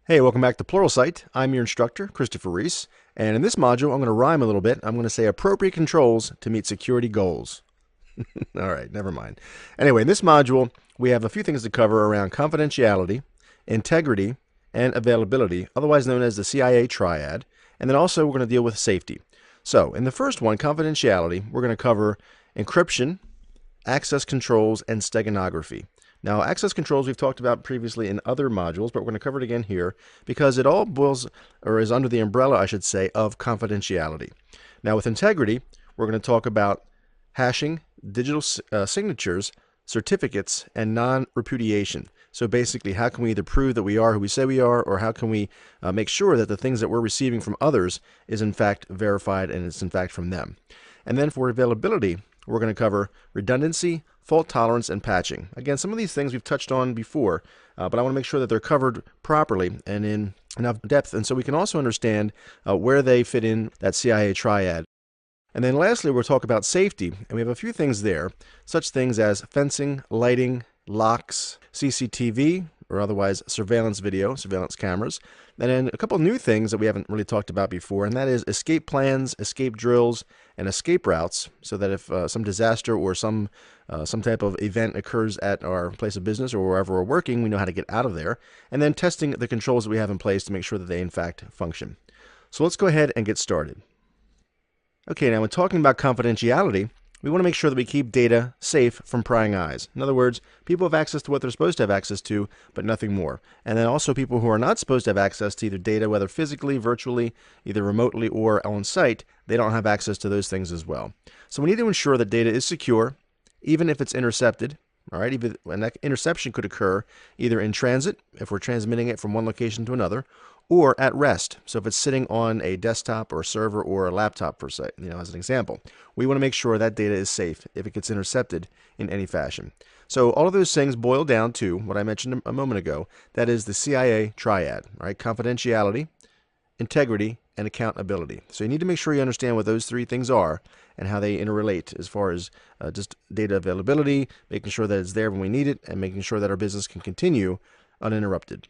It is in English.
Hey, welcome back to Pluralsight. I'm your instructor, Christopher Reese, and in this module, I'm going to rhyme a little bit. I'm going to say appropriate controls to meet security goals. All right, never mind. Anyway, in this module, we have a few things to cover around confidentiality, integrity, and availability, otherwise known as the CIA triad, and then also we're going to deal with safety. So, in the first one, confidentiality, we're going to cover encryption, access controls, and steganography. Now, access controls we've talked about previously in other modules, but we're going to cover it again here because it all boils, or is under the umbrella, I should say, of confidentiality. Now, with integrity, we're going to talk about hashing, digital signatures, certificates, and non-repudiation. So basically, how can we either prove that we are who we say we are, or how can we make sure that the things that we're receiving from others is in fact verified and it's in fact from them. And then for availability, we're going to cover redundancy, fault tolerance, and patching. Again, some of these things we've touched on before, but I want to make sure that they're covered properly and in enough depth, and so we can also understand where they fit in that CIA triad. And then lastly, we'll talk about safety, and we have a few things there, such things as fencing, lighting, locks, CCTV, or otherwise surveillance video, surveillance cameras, and then a couple new things that we haven't really talked about before, and that is escape plans, escape drills, and escape routes, so that if some disaster or some type of event occurs at our place of business or wherever we're working, we know how to get out of there, and then testing the controls that we have in place to make sure that they in fact function. So let's go ahead and get started. Okay, now when talking about confidentiality, we want to make sure that we keep data safe from prying eyes. In other words, people have access to what they're supposed to have access to, but nothing more. And then also people who are not supposed to have access to either data, whether physically, virtually, either remotely or on site, they don't have access to those things as well. So we need to ensure that data is secure, even if it's intercepted. All right, and that interception could occur either in transit, if we're transmitting it from one location to another, or at rest. So if it's sitting on a desktop or a server or a laptop, per se, as an example, we want to make sure that data is safe if it gets intercepted in any fashion. So all of those things boil down to what I mentioned a moment ago. That is the CIA triad, right? Confidentiality, integrity, and accountability. So you need to make sure you understand what those three things are and how they interrelate as far as just data availability, making sure that it's there when we need it, and making sure that our business can continue uninterrupted.